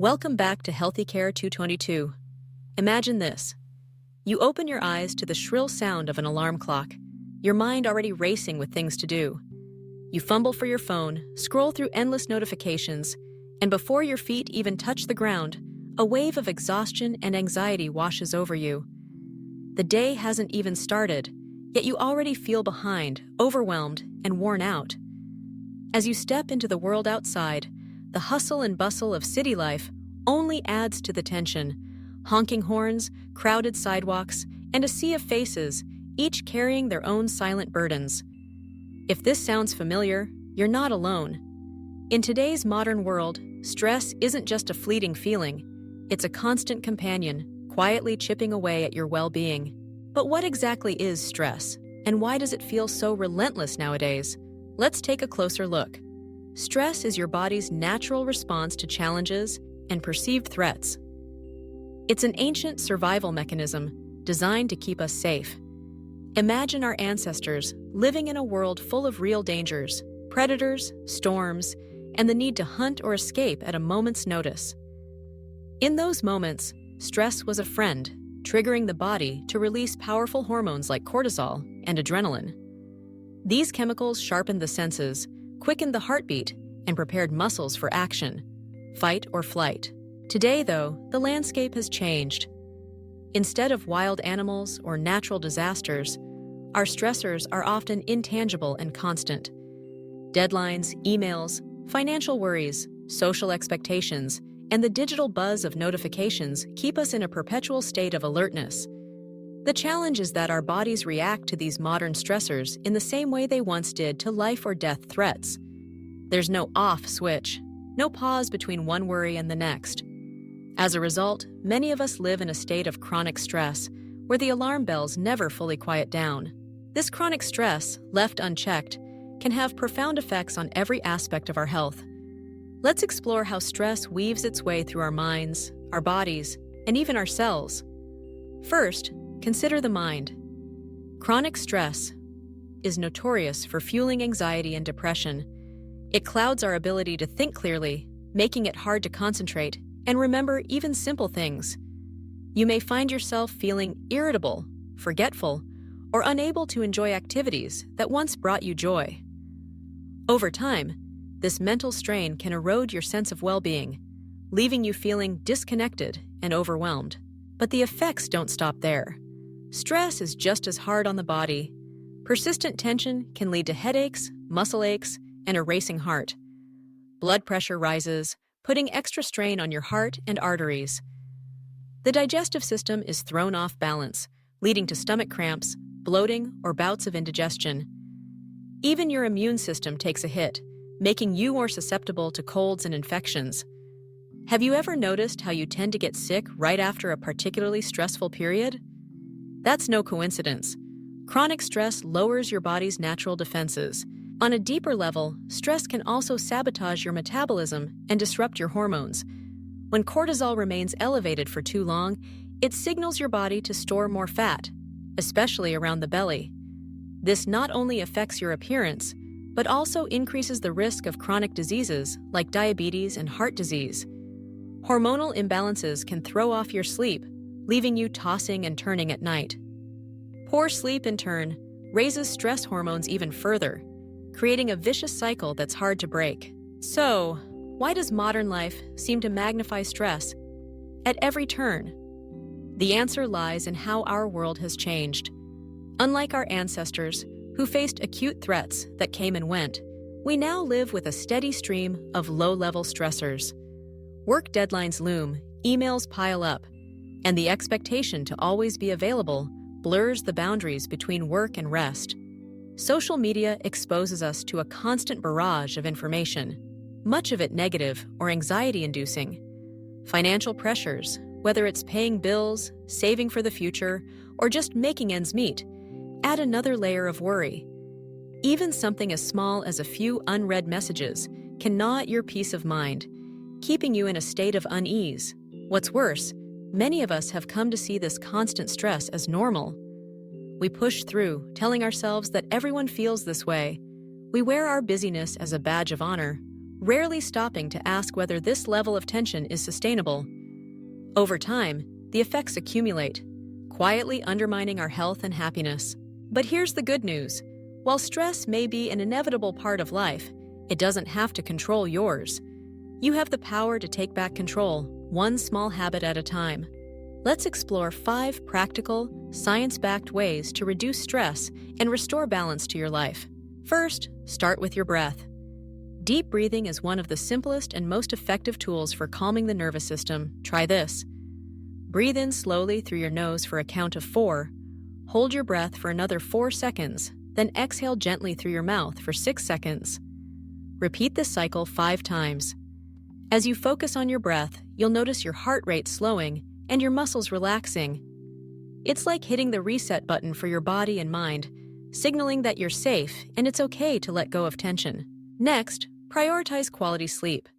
Welcome back to Healthy Care 222. Imagine this. You open your eyes to the shrill sound of an alarm clock, your mind already racing with things to do. You fumble for your phone, scroll through endless notifications, and before your feet even touch the ground, a wave of exhaustion and anxiety washes over you. The day hasn't even started, yet you already feel behind, overwhelmed, and worn out. As you step into the world outside, the hustle and bustle of city life only adds to the tension. Honking horns, crowded sidewalks, and a sea of faces, each carrying their own silent burdens. If this sounds familiar, you're not alone. In today's modern world, stress isn't just a fleeting feeling. It's a constant companion, quietly chipping away at your well-being. But what exactly is stress, and why does it feel so relentless nowadays? Let's take a closer look. Stress is your body's natural response to challenges and perceived threats. It's an ancient survival mechanism designed to keep us safe. Imagine our ancestors living in a world full of real dangers, predators, storms, and the need to hunt or escape at a moment's notice. In those moments, stress was a friend, triggering the body to release powerful hormones like cortisol and adrenaline. These chemicals sharpened the senses, quickened the heartbeat, and prepared muscles for action, fight or flight. Today, though, the landscape has changed. Instead of wild animals or natural disasters, our stressors are often intangible and constant. Deadlines, emails, financial worries, social expectations, and the digital buzz of notifications keep us in a perpetual state of alertness. The challenge is that our bodies react to these modern stressors in the same way they once did to life or death threats. There's no off switch, no pause between one worry and the next. As a result, many of us live in a state of chronic stress, where the alarm bells never fully quiet down. This chronic stress, left unchecked, can have profound effects on every aspect of our health. Let's explore how stress weaves its way through our minds, our bodies, and even our cells. First, consider the mind. Chronic stress is notorious for fueling anxiety and depression. It clouds our ability to think clearly, making it hard to concentrate and remember even simple things. You may find yourself feeling irritable, forgetful, or unable to enjoy activities that once brought you joy. Over time, this mental strain can erode your sense of well-being, leaving you feeling disconnected and overwhelmed. But the effects don't stop there. Stress is just as hard on the body. Persistent tension can lead to headaches, muscle aches, and a racing heart. Blood pressure rises, putting extra strain on your heart and arteries. The digestive system is thrown off balance, leading to stomach cramps, bloating, or bouts of indigestion. Even your immune system takes a hit, making you more susceptible to colds and infections. Have you ever noticed how you tend to get sick right after a particularly stressful period? That's no coincidence. Chronic stress lowers your body's natural defenses. On a deeper level, stress can also sabotage your metabolism and disrupt your hormones. When cortisol remains elevated for too long, it signals your body to store more fat, especially around the belly. This not only affects your appearance, but also increases the risk of chronic diseases like diabetes and heart disease. Hormonal imbalances can throw off your sleep, leaving you tossing and turning at night. Poor sleep, in turn, raises stress hormones even further, creating a vicious cycle that's hard to break. So, why does modern life seem to magnify stress at every turn? The answer lies in how our world has changed. Unlike our ancestors, who faced acute threats that came and went, we now live with a steady stream of low-level stressors. Work deadlines loom, emails pile up, and the expectation to always be available blurs the boundaries between work and rest. Social media exposes us to a constant barrage of information, much of it negative or anxiety-inducing. Financial pressures, whether it's paying bills, saving for the future, or just making ends meet, add another layer of worry. Even something as small as a few unread messages can gnaw at your peace of mind, keeping you in a state of unease. What's worse, many of us have come to see this constant stress as normal. We push through, telling ourselves that everyone feels this way. We wear our busyness as a badge of honor, rarely stopping to ask whether this level of tension is sustainable. Over time, the effects accumulate, quietly undermining our health and happiness. But here's the good news. While stress may be an inevitable part of life, it doesn't have to control yours. You have the power to take back control, one small habit at a time. Let's explore 5 practical, science-backed ways to reduce stress and restore balance to your life. First, start with your breath. Deep breathing is one of the simplest and most effective tools for calming the nervous system. Try this. Breathe in slowly through your nose for a count of 4. Hold your breath for another 4 seconds, then exhale gently through your mouth for 6 seconds. Repeat this cycle 5 times. As you focus on your breath, you'll notice your heart rate slowing and your muscles relaxing. It's like hitting the reset button for your body and mind, signaling that you're safe and it's okay to let go of tension. Next, prioritize quality sleep.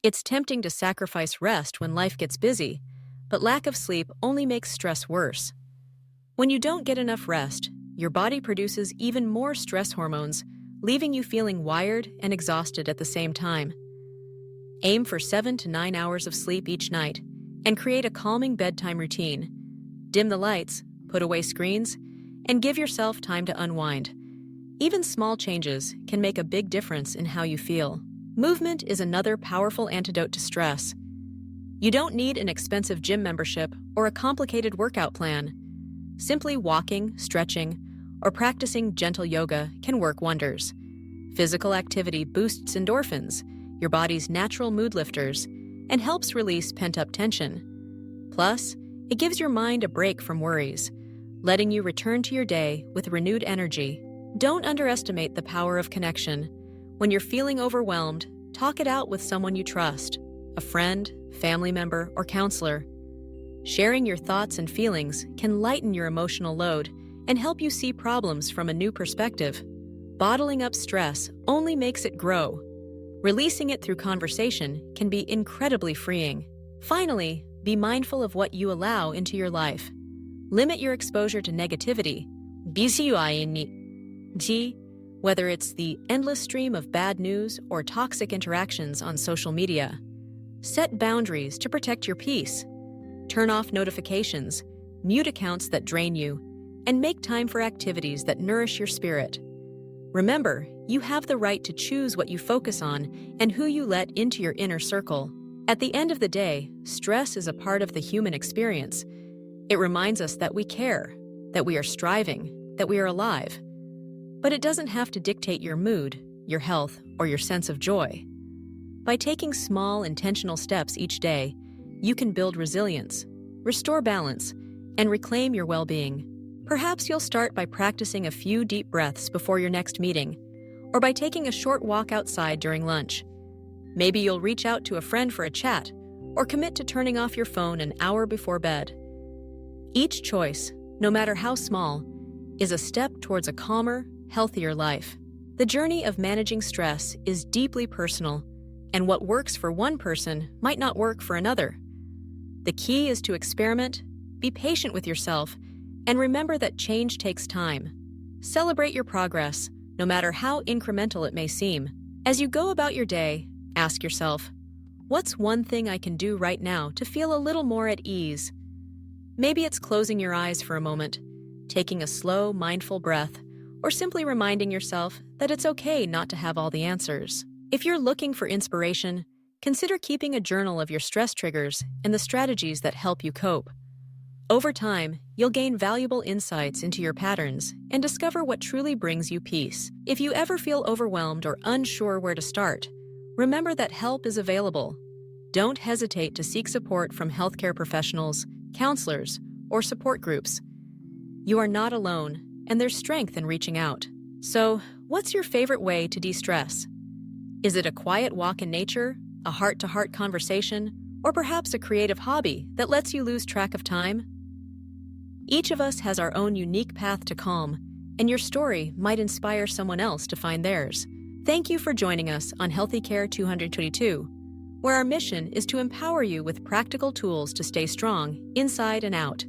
It's tempting to sacrifice rest when life gets busy, but lack of sleep only makes stress worse. When you don't get enough rest, your body produces even more stress hormones, leaving you feeling wired and exhausted at the same time. Aim for 7 to 9 hours of sleep each night and create a calming bedtime routine. Dim the lights, put away screens, and give yourself time to unwind. Even small changes can make a big difference in how you feel. Movement is another powerful antidote to stress. You don't need an expensive gym membership or a complicated workout plan. Simply walking, stretching, or practicing gentle yoga can work wonders. Physical activity boosts endorphins, your body's natural mood lifters, and helps release pent-up tension. Plus, it gives your mind a break from worries, letting you return to your day with renewed energy. Don't underestimate the power of connection. When you're feeling overwhelmed, talk it out with someone you trust, a friend, family member, or counselor. Sharing your thoughts and feelings can lighten your emotional load and help you see problems from a new perspective. Bottling up stress only makes it grow. Releasing it through conversation can be incredibly freeing. Finally, be mindful of what you allow into your life. Limit your exposure to negativity. Whether it's the endless stream of bad news or toxic interactions on social media. Set boundaries to protect your peace. Turn off notifications, mute accounts that drain you, and make time for activities that nourish your spirit. Remember, you have the right to choose what you focus on and who you let into your inner circle. At the end of the day, stress is a part of the human experience. It reminds us that we care, that we are striving, that we are alive. But it doesn't have to dictate your mood, your health, or your sense of joy. By taking small, intentional steps each day, you can build resilience, restore balance, and reclaim your well-being. Perhaps you'll start by practicing a few deep breaths before your next meeting, or by taking a short walk outside during lunch. Maybe you'll reach out to a friend for a chat, or commit to turning off your phone an hour before bed. Each choice, no matter how small, is a step towards a calmer, healthier life. The journey of managing stress is deeply personal, and what works for one person might not work for another. The key is to experiment, be patient with yourself, and remember that change takes time. Celebrate your progress, no matter how incremental it may seem. As you go about your day, ask yourself, what's one thing I can do right now to feel a little more at ease? Maybe it's closing your eyes for a moment, taking a slow, mindful breath, or simply reminding yourself that it's okay not to have all the answers. If you're looking for inspiration, consider keeping a journal of your stress triggers and the strategies that help you cope. Over time, you'll gain valuable insights into your patterns and discover what truly brings you peace. If you ever feel overwhelmed or unsure where to start, remember that help is available. Don't hesitate to seek support from healthcare professionals, counselors, or support groups. You are not alone, and there's strength in reaching out. So, what's your favorite way to de-stress? Is it a quiet walk in nature, a heart-to-heart conversation, or perhaps a creative hobby that lets you lose track of time? Each of us has our own unique path to calm, and your story might inspire someone else to find theirs. Thank you for joining us on Healthy Care 222, where our mission is to empower you with practical tools to stay strong, inside and out.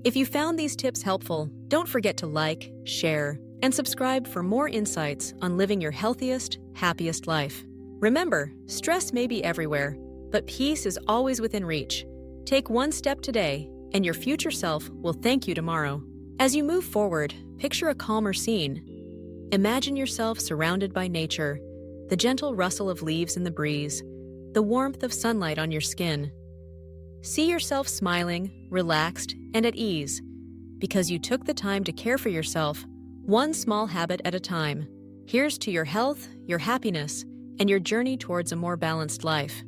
If you found these tips helpful, don't forget to like, share, and subscribe for more insights on living your healthiest, happiest life. Remember, stress may be everywhere, but peace is always within reach. Take one step today, and your future self will thank you tomorrow. As you move forward, picture a calmer scene. Imagine yourself surrounded by nature, the gentle rustle of leaves in the breeze, the warmth of sunlight on your skin. See yourself smiling, relaxed, and at ease, because you took the time to care for yourself, one small habit at a time. Here's to your health, your happiness, and your journey towards a more balanced life.